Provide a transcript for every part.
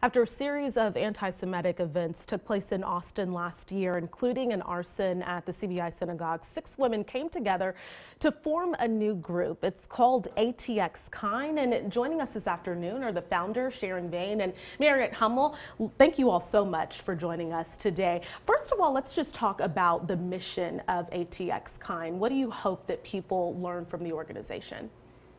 After a series of anti-Semitic events took place in Austin last year, including an arson at the CBI synagogue, 6 women came together to form a new group. It's called ATX Kind, and joining us this afternoon are the founder, Sharon Vane and Marriott Hummel. Thank you all so much for joining us today. First of all, let's just talk about the mission of ATX Kind. What do you hope that people learn from the organization?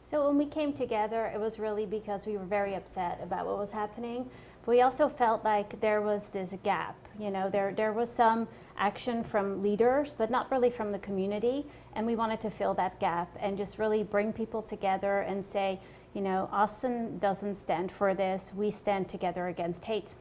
So when we came together, it was really because we were very upset about what was happening. But we also felt like there was this gap. You know, there was some action from leaders, but not really from the community. And we wanted to fill that gap and just really bring people together and say, you know, Austin doesn't stand for this. We stand together against hate.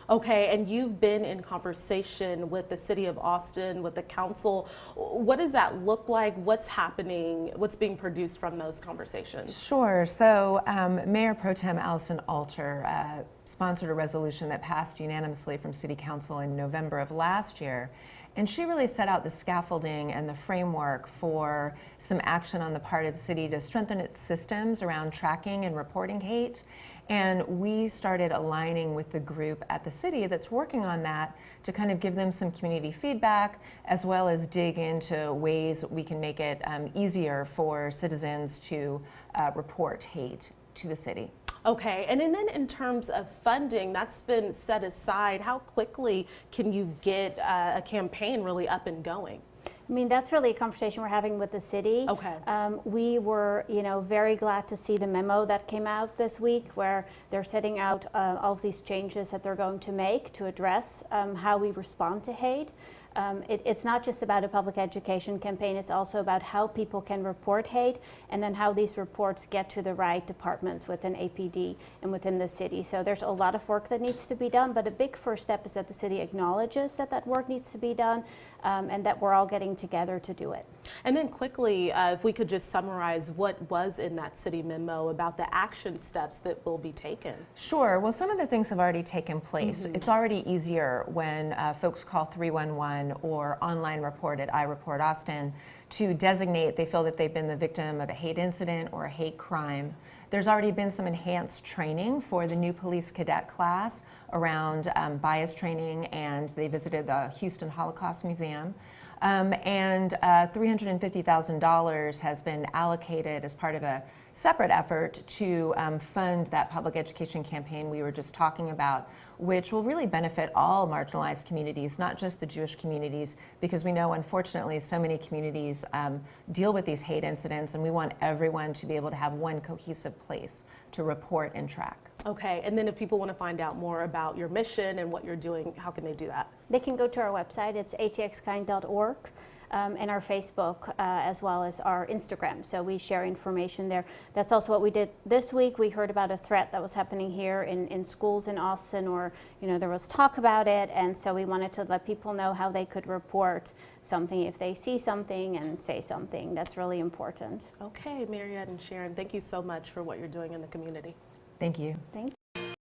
Okay, and you've been in conversation with the city of Austin, with the council. What does that look like? What's happening? What's being produced from those conversations? Sure. So Mayor Pro Tem Allison Alter sponsored a resolution that passed unanimously from City Council in November of last year. And she really set out the scaffolding and the framework for some action on the part of the city to strengthen its systems around tracking and reporting hate. And we started aligning with the group at the city that's working on that to kind of give them some community feedback, as well as dig into ways we can make it easier for citizens to report hate to the city. Okay, and then in terms of funding, that's been set aside. How quickly can you get a campaign really up and going? I mean, that's really a conversation we're having with the city. Okay. We were, very glad to see the memo that came out this week where they're setting out all of these changes that they're going to make to address how we respond to hate. It's not just about a public education campaign, it's also about how people can report hate and then how these reports get to the right departments within APD and within the city. So there's a lot of work that needs to be done, but a big first step is that the city acknowledges that that work needs to be done and that we're all getting together to do it. And then quickly, if we could just summarize what was in that city memo about the action steps that will be taken. Sure. Well, some of the things have already taken place. It's already easier when folks call 311 or online report at iReport Austin to designate they feel that they've been the victim of a hate incident or a hate crime. There's already been some enhanced training for the new police cadet class around bias training, and they visited the Houston Holocaust Museum. And $350,000 has been allocated as part of a separate effort to fund that public education campaign we were just talking about, which will really benefit all marginalized communities, not just the Jewish communities, because we know, unfortunately, so many communities deal with these hate incidents, and we want everyone to be able to have one cohesive place to report and track. Okay, and then if people want to find out more about your mission and what you're doing, how can they do that? They can go to our website, it's atxkind.org, and our Facebook, as well as our Instagram. So we share information there. That's also what we did this week. We heard about a threat that was happening here in schools in Austin, or there was talk about it, and so we wanted to let people know how they could report something if they see something and say something. That's really important. Okay, Marriott and Sharon, thank you so much for what you're doing in the community. Thank you. Thank you.